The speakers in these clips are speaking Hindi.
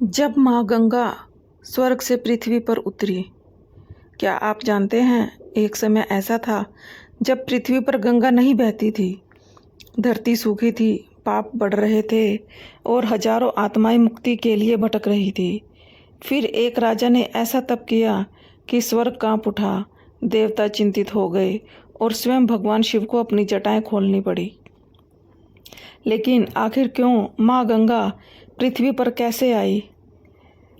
जब माँ गंगा स्वर्ग से पृथ्वी पर उतरी। क्या आप जानते हैं, एक समय ऐसा था जब पृथ्वी पर गंगा नहीं बहती थी। धरती सूखी थी, पाप बढ़ रहे थे और हजारों आत्माएं मुक्ति के लिए भटक रही थी। फिर एक राजा ने ऐसा तप किया कि स्वर्ग कांप उठा, देवता चिंतित हो गए और स्वयं भगवान शिव को अपनी जटाएं खोलनी पड़ी। लेकिन आखिर क्यों माँ गंगा पृथ्वी पर कैसे आई,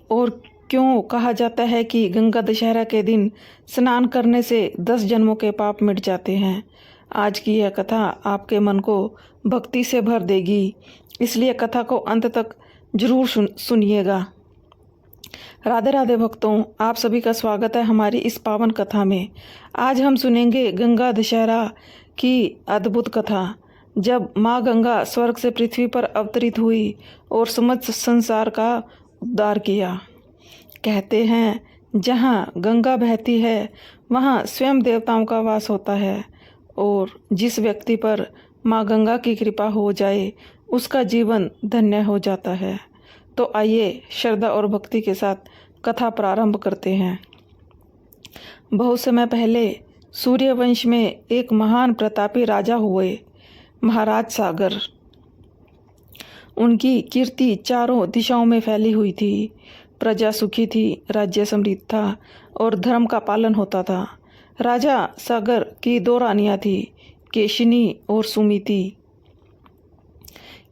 और क्यों कहा जाता है कि गंगा दशहरा के दिन स्नान करने से 10 जन्मों के पाप मिट जाते हैं। आज की यह कथा आपके मन को भक्ति से भर देगी, इसलिए कथा को अंत तक जरूर सुनिएगा। राधे राधे भक्तों, आप सभी का स्वागत है हमारी इस पावन कथा में। आज हम सुनेंगे गंगा दशहरा की अद्भुत कथा, जब माँ गंगा स्वर्ग से पृथ्वी पर अवतरित हुई और समस्त संसार का उद्धार किया। कहते हैं, जहाँ गंगा बहती है वहाँ स्वयं देवताओं का वास होता है, और जिस व्यक्ति पर माँ गंगा की कृपा हो जाए उसका जीवन धन्य हो जाता है। तो आइए श्रद्धा और भक्ति के साथ कथा प्रारंभ करते हैं। बहुत समय पहले सूर्यवंश में एक महान प्रतापी राजा हुए, महाराज सागर। उनकी कीर्ति चारों दिशाओं में फैली हुई थी। प्रजा सुखी थी, राज्य समृद्ध था और धर्म का पालन होता था। राजा सागर की 2 रानियां थी, केशिनी और सुमिति।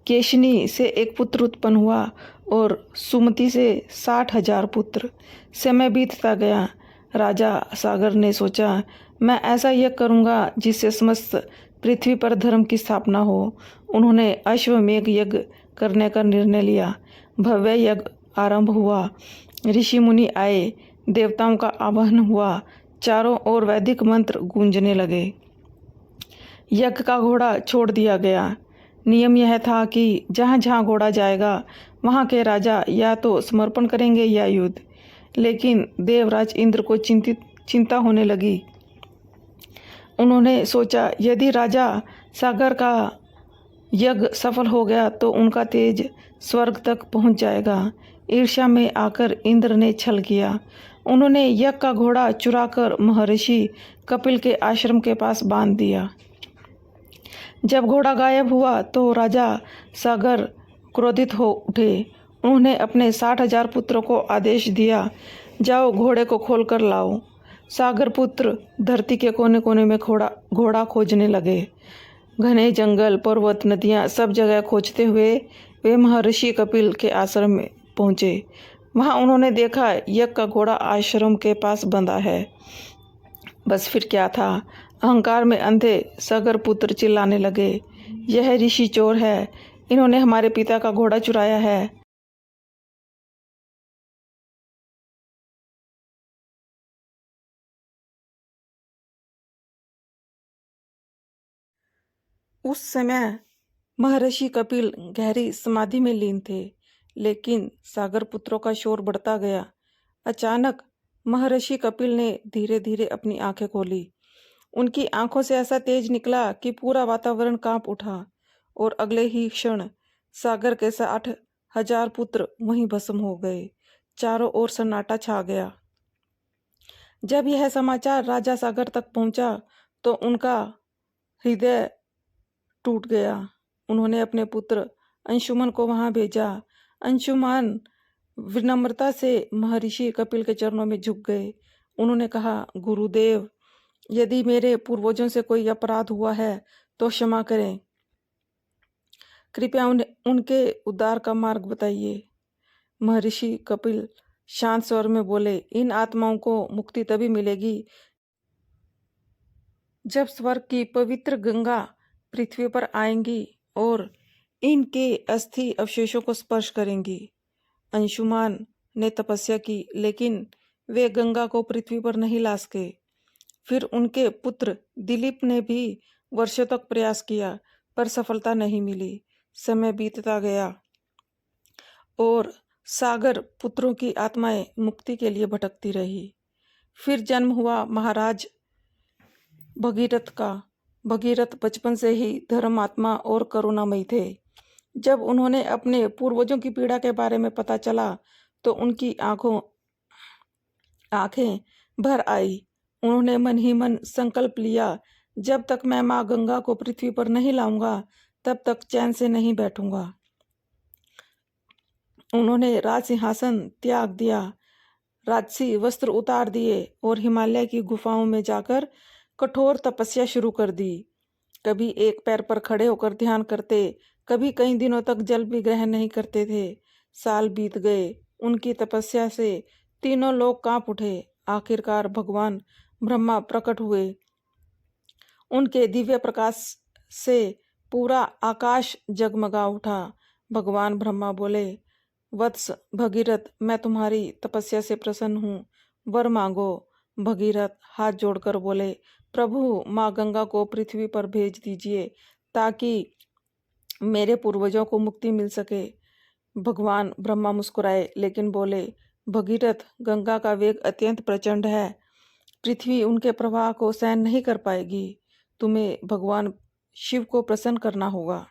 केशिनी से एक पुत्र उत्पन्न हुआ और सुमति से 60,000 पुत्र। समय बीतता गया। राजा सागर ने सोचा, मैं ऐसा यज्ञ करूँगा जिससे समस्त पृथ्वी पर धर्म की स्थापना हो। उन्होंने अश्वमेध यज्ञ करने का निर्णय लिया। भव्य यज्ञ आरंभ हुआ। ऋषि मुनि आए, देवताओं का आवाहन हुआ, चारों ओर वैदिक मंत्र गूंजने लगे। यज्ञ का घोड़ा छोड़ दिया गया। नियम यह था कि जहाँ जहाँ घोड़ा जाएगा वहाँ के राजा या तो समर्पण करेंगे या युद्ध। लेकिन देवराज इंद्र को चिंता होने लगी। उन्होंने सोचा, यदि राजा सागर का यज्ञ सफल हो गया तो उनका तेज स्वर्ग तक पहुंच जाएगा। ईर्ष्या में आकर इंद्र ने छल किया। उन्होंने यज्ञ का घोड़ा चुराकर महर्षि कपिल के आश्रम के पास बांध दिया। जब घोड़ा गायब हुआ तो राजा सागर क्रोधित हो उठे। उन्होंने अपने 60,000 पुत्रों को आदेश दिया, जाओ घोड़े को खोल कर लाओ। सागर पुत्र धरती के कोने कोने में घोड़ा खोजने लगे। घने जंगल, पर्वत, नदियाँ सब जगह खोजते हुए वे महर्षि कपिल के आश्रम में पहुँचे। वहाँ उन्होंने देखा, यज्ञ का घोड़ा आश्रम के पास बंधा है। बस फिर क्या था, अहंकार में अंधे सागर पुत्र चिल्लाने लगे, यह ऋषि चोर है, इन्होंने हमारे पिता का घोड़ा चुराया है। उस समय महर्षि कपिल गहरी समाधि में लीन थे, लेकिन सागर पुत्रों का शोर बढ़ता गया। अचानक महर्षि कपिल ने धीरे धीरे अपनी आंखें खोली। उनकी आंखों से ऐसा तेज निकला कि पूरा वातावरण कांप उठा, और अगले ही क्षण सागर के 60,000 पुत्र वहीं भस्म हो गए। चारों ओर सन्नाटा छा गया। जब यह समाचार राजा सागर तक पहुंचा तो उनका हृदय टूट गया। उन्होंने अपने पुत्र अंशुमन को वहां भेजा। अंशुमन विनम्रता से महर्षि कपिल के चरणों में झुक गए। उन्होंने कहा, गुरुदेव, यदि मेरे पूर्वजों से कोई अपराध हुआ है तो क्षमा करें। कृपया उनके उद्धार का मार्ग बताइए। महर्षि कपिल शांत स्वर में बोले, इन आत्माओं को मुक्ति तभी मिलेगी जब स्वर्ग की पवित्र गंगा पृथ्वी पर आएंगी और इनके अस्थि अवशेषों को स्पर्श करेंगी। अंशुमान ने तपस्या की, लेकिन वे गंगा को पृथ्वी पर नहीं ला सके। फिर उनके पुत्र दिलीप ने भी वर्षों तक प्रयास किया, पर सफलता नहीं मिली। समय बीतता गया और सागर पुत्रों की आत्माएं मुक्ति के लिए भटकती रही। फिर जन्म हुआ महाराज भगीरथ का। भगीरथ बचपन से ही धर्मात्मा और करुणामयी थे। जब उन्होंने अपने पूर्वजों की पीड़ा के बारे में पता चला तो उनकी आंखें भर आई। उन्होंने मन ही मन संकल्प लिया, जब तक मैं माँ गंगा को पृथ्वी पर नहीं लाऊंगा तब तक चैन से नहीं बैठूंगा। उन्होंने राज सिंहासन त्याग दिया, राजसी वस्त्र उतार दिए और हिमालय की गुफाओं में जाकर कठोर तपस्या शुरू कर दी। कभी एक पैर पर खड़े होकर ध्यान करते, कभी कई दिनों तक जल भी ग्रहण नहीं करते थे। साल बीत गए, उनकी तपस्या से तीनों लोग कांप उठे। आखिरकार भगवान ब्रह्मा प्रकट हुए। उनके दिव्य प्रकाश से पूरा आकाश जगमगा उठा। भगवान ब्रह्मा बोले, वत्स भगीरथ, मैं तुम्हारी तपस्या से प्रसन्न हूँ, वर मांगो। भगीरथ हाथ जोड़कर बोले, प्रभु, माँ गंगा को पृथ्वी पर भेज दीजिए ताकि मेरे पूर्वजों को मुक्ति मिल सके। भगवान ब्रह्मा मुस्कुराए लेकिन बोले, भगीरथ, गंगा का वेग अत्यंत प्रचंड है, पृथ्वी उनके प्रवाह को सहन नहीं कर पाएगी। तुम्हें भगवान शिव को प्रसन्न करना होगा।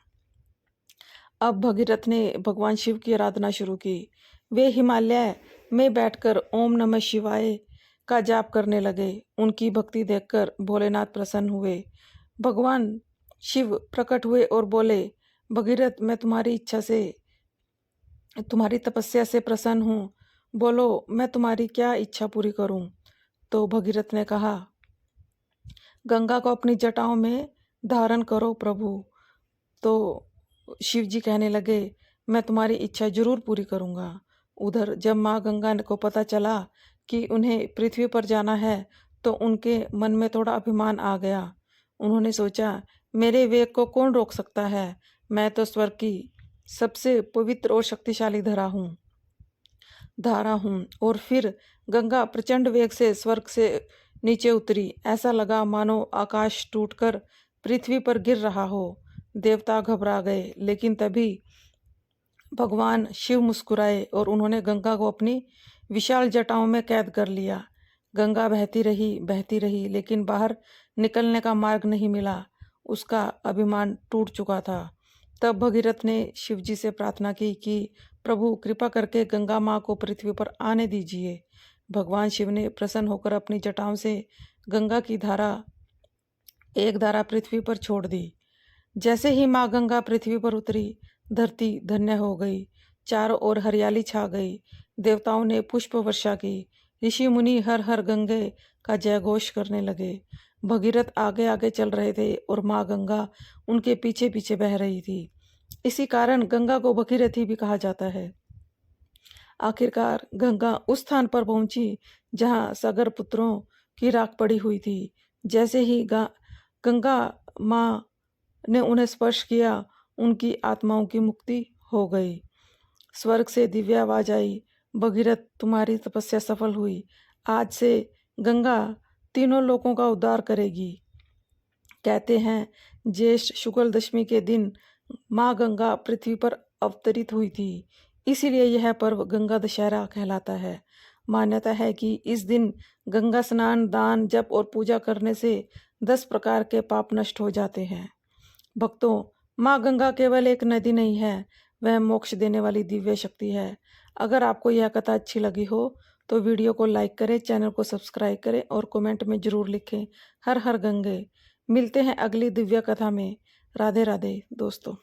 अब भगीरथ ने भगवान शिव की आराधना शुरू की। वे हिमालय में बैठकर ओम नमः शिवाय का जाप करने लगे। उनकी भक्ति देखकर भोलेनाथ प्रसन्न हुए। भगवान शिव प्रकट हुए और बोले, भगीरथ, मैं तुम्हारी तपस्या से प्रसन्न हूँ। बोलो, मैं तुम्हारी क्या इच्छा पूरी करूं? तो भगीरथ ने कहा, गंगा को अपनी जटाओं में धारण करो प्रभु। तो शिव जी कहने लगे, मैं तुम्हारी इच्छा जरूर पूरी करूंगा। उधर जब माँ गंगा को पता चला कि उन्हें पृथ्वी पर जाना है तो उनके मन में थोड़ा अभिमान आ गया। उन्होंने सोचा, मेरे वेग को कौन रोक सकता है? मैं तो स्वर्ग की सबसे पवित्र और शक्तिशाली धारा हूँ। और फिर गंगा प्रचंड वेग से स्वर्ग से नीचे उतरी। ऐसा लगा मानो आकाश टूटकर पृथ्वी पर गिर रहा हो। देवता घबरा गए, लेकिन तभी भगवान शिव मुस्कुराए और उन्होंने गंगा को अपनी विशाल जटाओं में कैद कर लिया। गंगा बहती रही, लेकिन बाहर निकलने का मार्ग नहीं मिला। उसका अभिमान टूट चुका था। तब भगीरथ ने शिव जी से प्रार्थना की कि प्रभु, कृपा करके गंगा माँ को पृथ्वी पर आने दीजिए। भगवान शिव ने प्रसन्न होकर अपनी जटाओं से गंगा की एक धारा पृथ्वी पर छोड़ दी। जैसे ही माँ गंगा पृथ्वी पर उतरी, धरती धन्य हो गई। चारों ओर हरियाली छा गई। देवताओं ने पुष्प वर्षा की। ऋषि मुनि हर हर गंगे का जय घोष करने लगे। भगीरथ आगे आगे चल रहे थे और माँ गंगा उनके पीछे पीछे बह रही थी। इसी कारण गंगा को भगीरथी भी कहा जाता है। आखिरकार गंगा उस स्थान पर पहुंची जहां सागर पुत्रों की राख पड़ी हुई थी। जैसे ही गंगा माँ ने उन्हें स्पर्श किया, उनकी आत्माओं की मुक्ति हो गई। स्वर्ग से दिव्य आवाज आई, भगीरथ, तुम्हारी तपस्या सफल हुई। आज से गंगा तीनों लोकों का उद्धार करेगी। कहते हैं, ज्येष्ठ शुक्ल दशमी के दिन माँ गंगा पृथ्वी पर अवतरित हुई थी। इसीलिए यह पर्व गंगा दशहरा कहलाता है। मान्यता है कि इस दिन गंगा स्नान, दान, जप और पूजा करने से 10 प्रकार के पाप नष्ट हो जाते हैं। भक्तों, माँ गंगा केवल एक नदी नहीं है, वह मोक्ष देने वाली दिव्य शक्ति है। अगर आपको यह कथा अच्छी लगी हो तो वीडियो को लाइक करें, चैनल को सब्सक्राइब करें और कमेंट में जरूर लिखें, हर हर गंगे। मिलते हैं अगली दिव्य कथा में। राधे राधे दोस्तों।